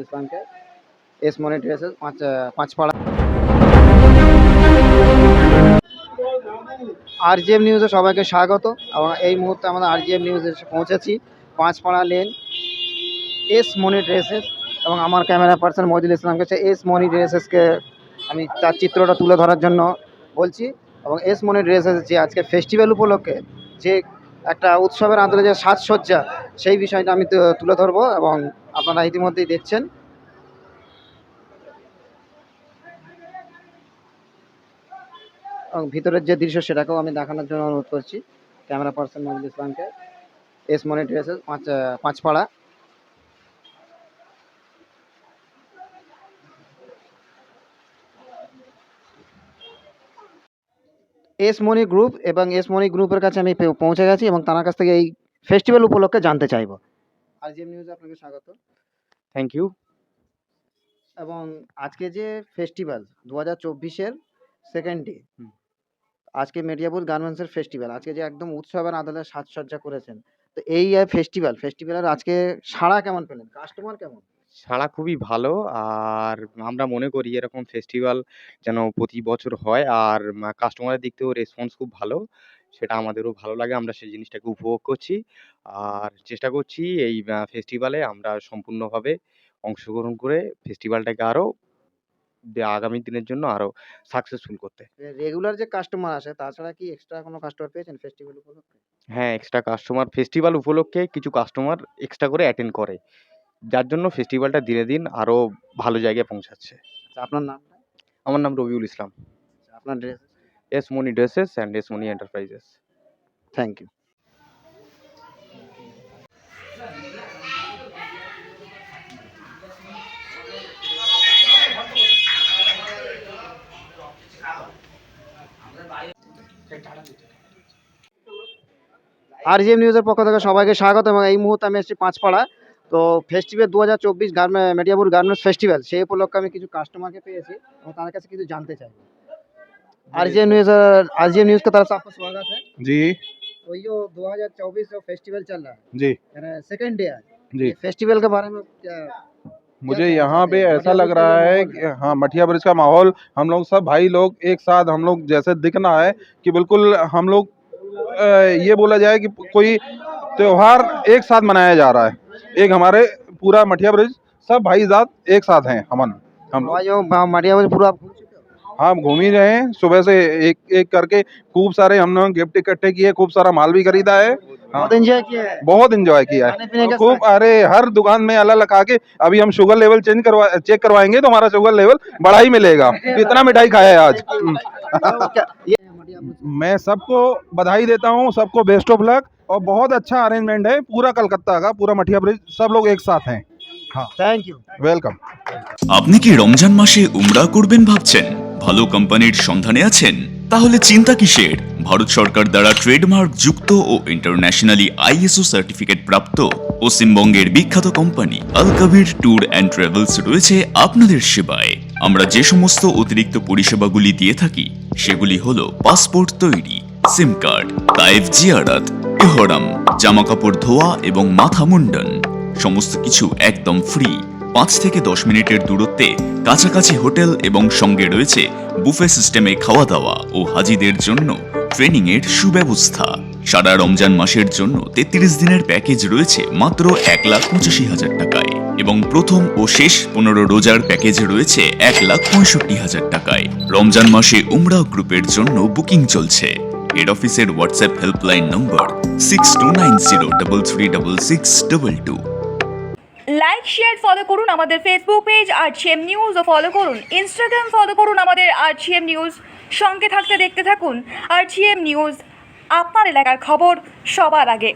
ইসলামকে, S Moni dresses, Panchpara. RGM নিউজে সবাইকে স্বাগত। এবং এই মুহূর্তে আমাদের আরজিএম নিউজে এসে পৌঁছেছি Panchpara lane S Moni dresses, এবং আমার ক্যামেরা পার্সন মহিদুল ইসলামকে এস মনি ড্রেসেসকে আমি তার চিত্রটা তুলে ধরার জন্য বলছি। এবং এস মনি ড্রেসেস যে আজকে ফেস্টিভ্যাল উপলক্ষে যে একটা উৎসবের আদলে যে সাজসজ্জা, সেই বিষয়টা আমি তুলে ধরবো এবং আপনারা ইতিমধ্যেই দেখছেন। এবং ভিতরের যে দৃশ্য সেটাকেও আমি দেখানোর জন্য অনুরোধ করছি ক্যামেরা পার্সন মহিদুল ইসলামকে। S Moni dresses, Panchpara. S মনি গ্রুপ এবং এস মনি গ্রুপের কাছে আমি পৌঁছে গেছি এবং তার কাছ থেকে এই ফেস্টিভ্যাল উপলক্ষে জানতে চাইবো। আরজিএম নিউজে আপনাকে স্বাগত। Thank you. এবং আজকে যে ফেস্টিভ্যাল 2024-এর সেকেন্ড ডে, আজকে মেডিয়াবুল গার্মেন্টসের ফেস্টিভ্যাল, আজকে যে একদম উৎসবের আদলে সাজসজ্জা করেছেন, তো এই ফেস্টিভ্যালের আজকে সাড়া কেমন পেলেন? কাস্টমার কেমন? সাড়া খুবই ভালো। আর আমরা মনে করি এরকম ফেস্টিভ্যাল যেন প্রতি বছর হয়, আর কাস্টমারের দিক থেকেও রেসপন্স খুব ভালো। সেটা আমাদেরও ভালো লাগে, আমরা সেই জিনিসটাকে উপভোগ করছি। আর চেষ্টা করছি এই ফেস্টিভ্যালে আমরা সম্পূর্ণভাবে অংশগ্রহণ করে ফেস্টিভ্যালটাকে আরও আগামী দিনের জন্য আরও সাকসেসফুল করতে। রেগুলার যে কাস্টমার আসে তাছাড়া কি এক্সট্রা কোনো কাস্টমার পেয়েছেন ফেস্টিভ্যাল উপলক্ষে? হ্যাঁ, এক্সট্রা কাস্টমার ফেস্টিভ্যাল উপলক্ষে কিছু কাস্টমার এক্সট্রা করে অ্যাটেন্ড করে, যার জন্য ফেস্টিভ্যালটা দিনে দিন আরও ভালো জায়গায় পৌঁছাচ্ছে। আচ্ছা, আপনার নামটা? আমার নাম রবিউল ইসলাম। আপনার dress? S Moni dresses and S Moni enterprises. Thank you. RGM নিউজের পক্ষ থেকে সবাইকে স্বাগত। এবং এই মুহূর্তে আমি এসেছি পাঁচপাড়া। তো ফেস্টিভ্যাল 2024 মেডিয়াপুর গার্মেন্টস ফেস্টিভ্যাল, সেই উপলক্ষে আমি কিছু কাস্টমারকে পেয়েছি এবং তার কাছে কিছু जानते चाहिए। आरजीएम न्यूज़ की तरफ से आपका स्वागत है जी। तो ये 2024 जो फेस्टिवल चल रहा है जी सेकंड डे आज, जी ये फेस्टिवल के बारे में क्या मुझे कहना यहाँ चाहते पे हैं? ऐसा मटिया लग ब्रिज का रहा जो है माहौल कि हाँ, मठिया ब्रिज का माहौल, हम लोग सब भाई लोग एक साथ, हम लोग जैसे दिखना है कि बिल्कुल हम लोग ये बोला जाए कि कोई त्योहार एक साथ मनाया जा रहा है। एक हमारे पूरा मठिया ब्रिज सब भाई जात एक साथ हैं। हम लोग जो मटिया ब्रिज पूरा आप घूम चुके हो? हाँ, घूम ही रहे हैं। सुबह से एक एक करके खूब सारे हम लोग गिफ्ट इकट्ठे किए, खूब सारा माल भी खरीदा है। हाँ, बहुत एंजॉय किया है। बहुत एंजॉय किया खाने पीने है का खूब। अरे हर दुकान में अलग अलग आके अभी हम शुगर लेवल चेक करवाएंगे तो हमारा शुगर लेवल बढ़ा ही मिलेगा। इतना मिठाई खाया है आज। तो क्या ये मटिया ब्रिज मैं सबको बधाई देता हूँ, सबको बेस्ट ऑफ लक। और बहुत अच्छा अरेंजमेंट है पूरा कलकत्ता का, पूरा मठिया ब्रिज सब लोग एक साथ हैं। हाँ, थैंक यू। वेलकम। আপনি কি রমজান মাসে উমরা করবেন ভাবছেন? ভালো কোম্পানির সন্ধানে আছেন? তাহলে চিন্তা কিসের? ভারত সরকার দ্বারা ট্রেডমার্ক যুক্ত ও ইন্টারন্যাশনালি আইএসও সার্টিফিকেট প্রাপ্ত পশ্চিমবঙ্গের বিখ্যাত company Al Kabir tour and travels রয়েছে আপনাদের সেবায়। আমরা যে সমস্ত অতিরিক্ত পরিষেবাগুলি দিয়ে থাকি সেগুলি হলো পাসপোর্ট তৈরি, সিম কার্ড, তাইফ জিয়ারাত, ইহরাম, জামা কাপড় ধোয়া এবং মাথা মুন্ডন, সমস্ত কিছু একদম ফ্রি। 5 থেকে 10 মিনিটের দূরত্বে কাছাকাছি হোটেল এবং সঙ্গে রয়েছে বুফে সিস্টেমে খাওয়া দাওয়া ও হাজিদের জন্য ট্রেনিং এর সুব্যবস্থা। সারা রমজান মাসের জন্য 33 দিনের প্যাকেজ রয়েছে মাত্র 1,85,000 টাকায় এবং প্রথম ও শেষ 15 রোজার প্যাকেজ রয়েছে 1,65,000 টাকায়। রমজান মাসে উমরা গ্রুপের জন্য বুকিং চলছে। হেড অফিসের WhatsApp helpline number 6290336622। Like share follow করুন আমাদের ফেসবুক পেজ আরজিএম নিউজ ও ফলো করুন ইনস্টাগ্রাম ফলো করুন আমাদের আরজিএম নিউজ। সঙ্গে থাকতে দেখতে থাকুন আরজিএম নিউজ, আপনার এলাকার খবর সবার আগে।